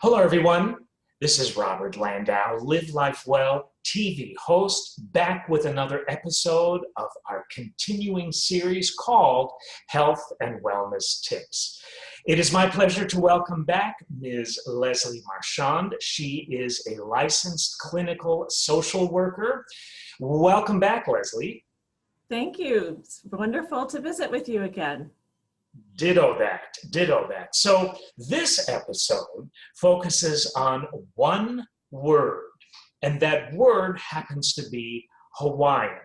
Hello, everyone. This is Robert Landau, Live Life Well TV host, back with another episode of our continuing series called Health and Wellness Tips. It is my pleasure to welcome back Ms. Leslie Marchand. She is a licensed clinical social worker. Welcome back, Leslie. Thank you. It's wonderful to visit with you again. Ditto that, ditto that. So this episode focuses on one word, and that word happens to be Hawaiian.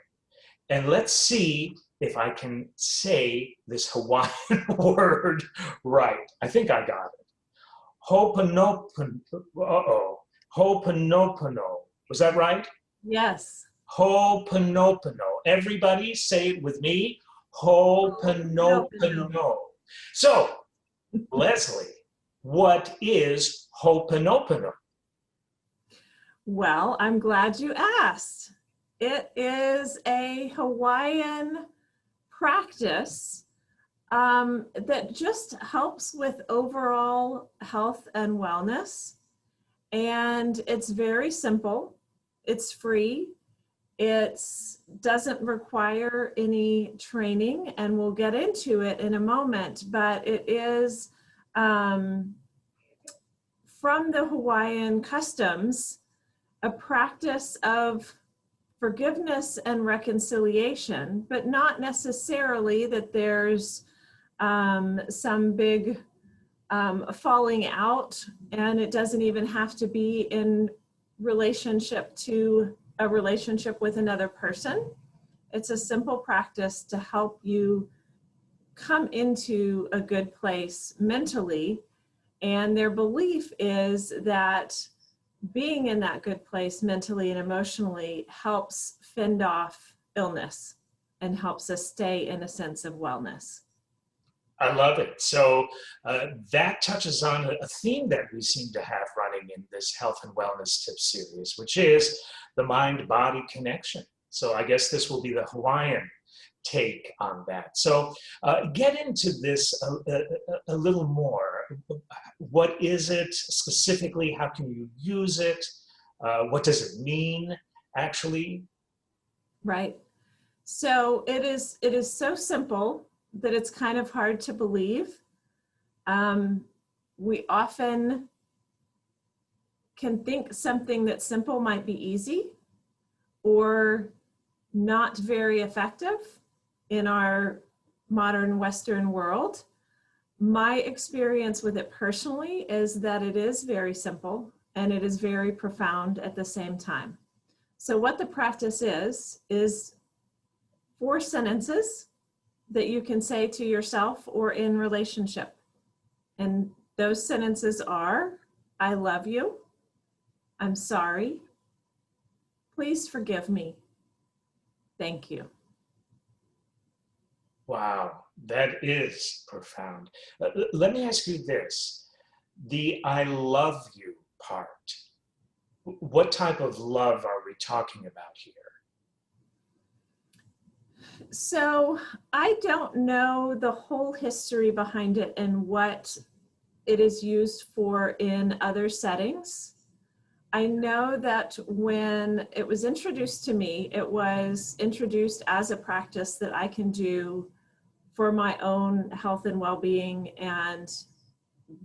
And let's see if I can say this Hawaiian word right. I think I got it. Ho'oponopono. Ho'oponopono. Was that right? Yes. Ho'oponopono. Everybody say it with me. Ho'oponopono. So, Leslie, what is Ho'oponopono? Well, I'm glad you asked. It is a Hawaiian practice that just helps with overall health and wellness. And it's very simple. It's free. It doesn't require any training, and we'll get into it in a moment, but it is from the Hawaiian customs, a practice of forgiveness and reconciliation, but not necessarily that there's some big falling out, and it doesn't even have to be in relationship to a relationship with another person. It's a simple practice to help you come into a good place mentally. And their belief is that being in that good place mentally and emotionally helps fend off illness and helps us stay in a sense of wellness. I love it. So that touches on a theme that we seem to have running in this Health and Wellness Tip series, which is the mind-body connection. So I guess this will be the Hawaiian take on that. So get into this a little more. What is it specifically? How can you use it? What does it mean, actually? Right. So it is so simple that it's kind of hard to believe. We often can think something that's simple might be easy or not very effective in our modern Western world. My experience with it personally is that it is very simple and it is very profound at the same time. So what the practice is 4 sentences that you can say to yourself or in relationship. And those sentences are, I love you, I'm sorry, please forgive me, thank you. Wow, that is profound. Let me ask you this, the I love you part, what type of love are we talking about here? So I don't know the whole history behind it and what it is used for in other settings. I know that when it was introduced to me, it was introduced as a practice that I can do for my own health and well-being and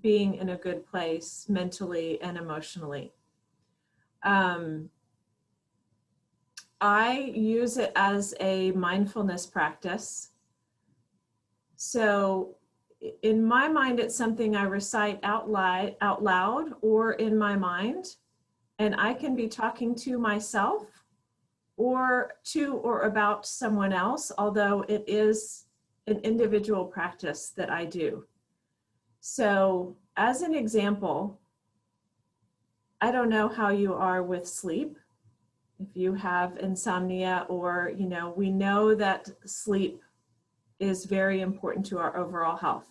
being in a good place mentally and emotionally. I use it as a mindfulness practice. So in my mind, it's something I recite out loud or in my mind, and I can be talking to myself or to or about someone else, although it is an individual practice that I do. So as an example, I don't know how you are with sleep. If you have insomnia or, we know that sleep is very important to our overall health.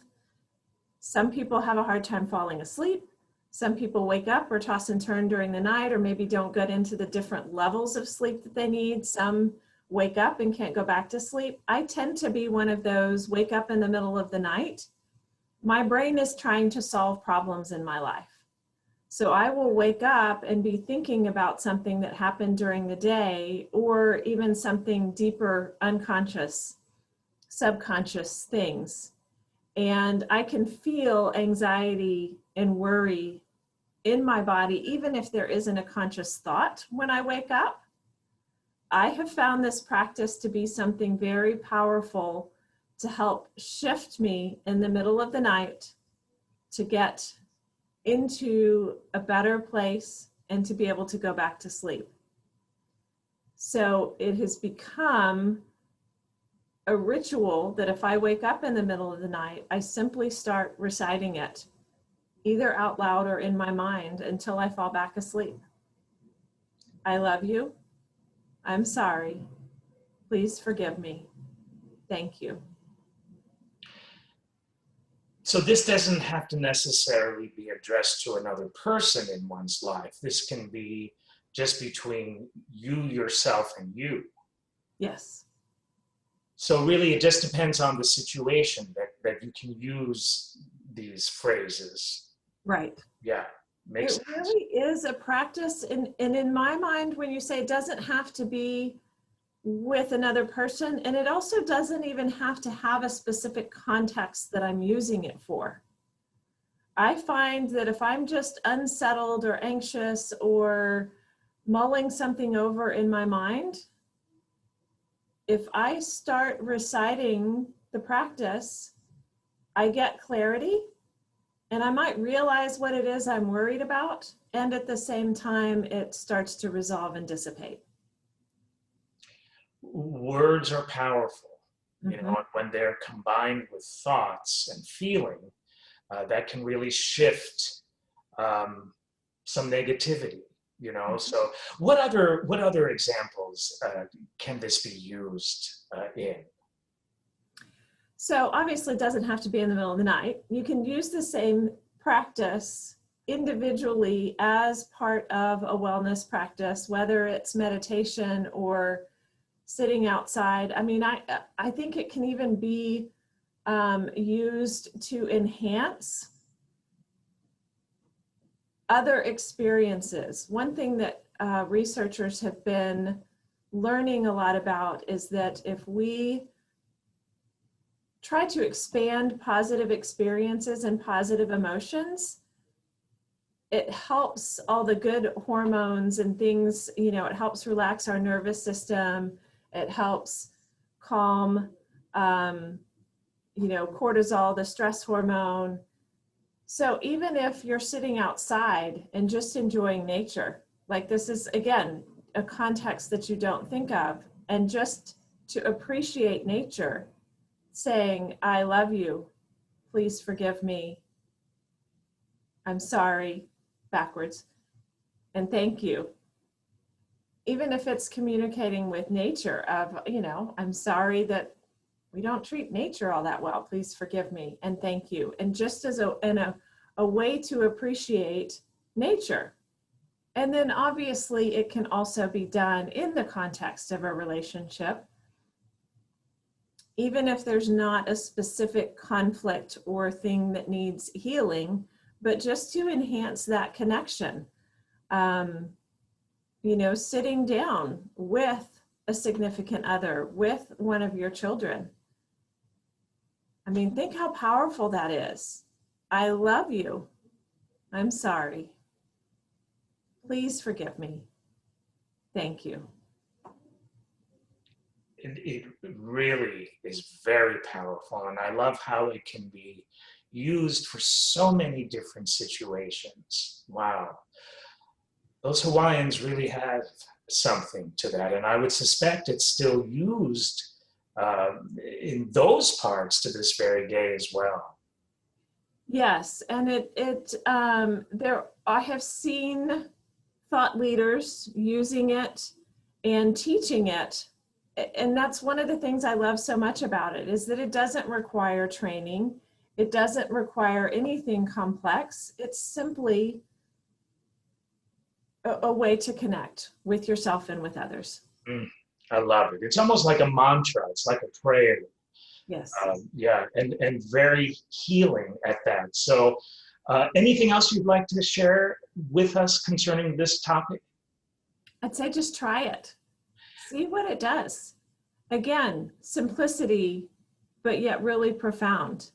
Some people have a hard time falling asleep. Some people wake up or toss and turn during the night or maybe don't get into the different levels of sleep that they need. Some wake up and can't go back to sleep. I tend to be one of those wake up in the middle of the night. My brain is trying to solve problems in my life. So I will wake up and be thinking about something that happened during the day, or even something deeper, unconscious, subconscious things. And I can feel anxiety and worry in my body, even if there isn't a conscious thought when I wake up. I have found this practice to be something very powerful to help shift me in the middle of the night to get into a better place and to be able to go back to sleep. So it has become a ritual that if I wake up in the middle of the night, I simply start reciting it, either out loud or in my mind, until I fall back asleep. I love you. I'm sorry. Please forgive me. Thank you. So this doesn't have to necessarily be addressed to another person in one's life. This can be just between you, yourself, and you. Yes. So really, it just depends on the situation that you can use these phrases. Right. Yeah, makes It sense. really is a practice. And in my mind, when you say it doesn't have to be with another person, and it also doesn't even have to have a specific context that I'm using it for. I find that if I'm just unsettled or anxious or mulling something over in my mind, if I start reciting the practice, I get clarity, and I might realize what it is I'm worried about, and at the same time, it starts to resolve and dissipate. Words are powerful, you Mm-hmm. know, and when they're combined with thoughts and feeling, that can really shift some negativity, you know. So what other examples can this be used in? So obviously it doesn't have to be in the middle of the night. You can use the same practice individually as part of a wellness practice, whether it's meditation or sitting outside. I mean, I think it can even be used to enhance other experiences. One thing that researchers have been learning a lot about is that if we try to expand positive experiences and positive emotions, it helps all the good hormones and things, you know, it helps relax our nervous system. It helps calm, you know, cortisol, the stress hormone. So even if you're sitting outside and just enjoying nature, like this is, again, a context that you don't think of, and just to appreciate nature, saying, I love you, please forgive me, I'm sorry, backwards, and thank you. Even if it's communicating with nature of, you know, I'm sorry that we don't treat nature all that well, please forgive me, and thank you. And just as a way to appreciate nature. And then obviously it can also be done in the context of a relationship, even if there's not a specific conflict or thing that needs healing, but just to enhance that connection. You know, sitting down with a significant other, with one of your children. I mean, think how powerful that is. I love you. I'm sorry. Please forgive me. Thank you. It really is very powerful, and I love how it can be used for so many different situations. Wow. Those Hawaiians really have something to that, and I would suspect it's still used in those parts to this very day as well. Yes, and I have seen thought leaders using it and teaching it, and that's one of the things I love so much about it, is that it doesn't require training. It doesn't require anything complex. It's simply a way to connect with yourself and with others. I love it. It's almost like a mantra. It's like a prayer. Yes. Yeah, and very healing at that. So Anything else you'd like to share with us concerning this topic? I'd say just try it. See what it does. Again, simplicity, but yet really profound.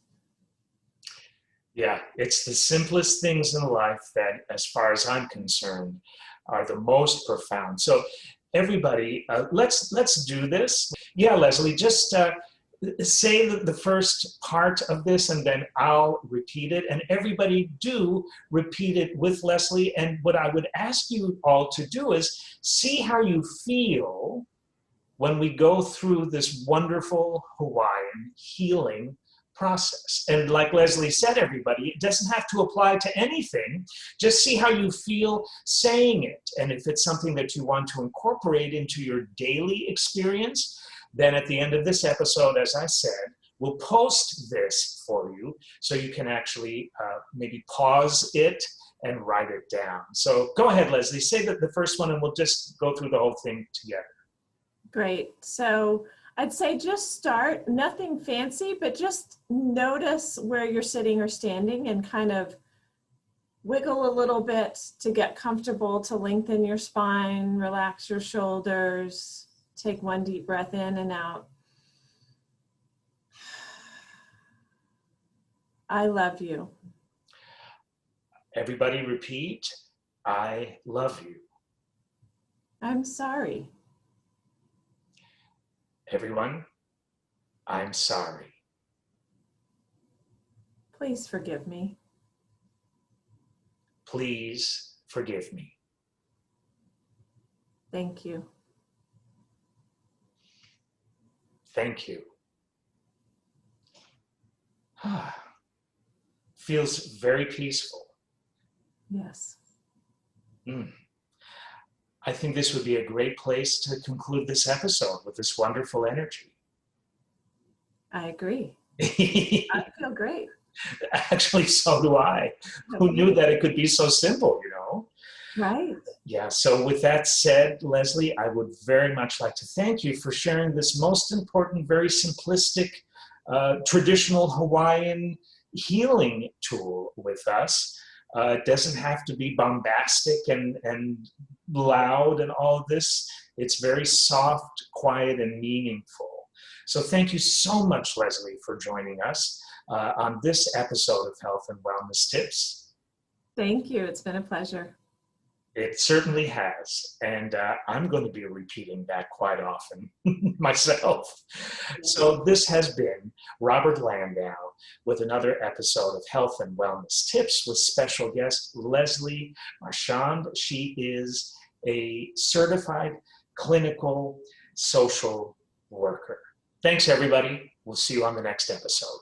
Yeah, it's the simplest things in life that, as far as I'm concerned, are the most profound. So everybody, let's do this. Yeah, Leslie, just say the first part of this and then I'll repeat it, and everybody do repeat it with Leslie. And what I would ask you all to do is see how you feel when we go through this wonderful Hawaiian healing process. And like Leslie said, everybody, it doesn't have to apply to anything. Just see how you feel saying it. And if it's something that you want to incorporate into your daily experience, then at the end of this episode, as I said, we'll post this for you so you can actually maybe pause it and write it down. So go ahead, Leslie, say the first one and we'll just go through the whole thing together. Great. So I'd say just start, nothing fancy, but just notice where you're sitting or standing and kind of wiggle a little bit to get comfortable, to lengthen your spine, relax your shoulders, take one deep breath in and out. I love you. Everybody repeat, I love you. I'm sorry. Everyone, I'm sorry. Please forgive me. Please forgive me. Thank you. Thank you. Feels very peaceful. Yes. I think this would be a great place to conclude this episode with this wonderful energy. I agree. I feel great. Actually, so do I. Who knew that it could be so simple, you know? Right. Yeah, so with that said, Leslie, I would very much like to thank you for sharing this most important, very simplistic, traditional Hawaiian healing tool with us. It doesn't have to be bombastic and loud and all of this. It's very soft, quiet, and meaningful. So thank you so much, Leslie, for joining us on this episode of Health and Wellness Tips. Thank you. It's been a pleasure. It certainly has. And I'm going to be repeating that quite often myself. So this has been Robert Landau with another episode of Health and Wellness Tips with special guest Leslie Marchand. She is a certified clinical social worker. Thanks, everybody. We'll see you on the next episode.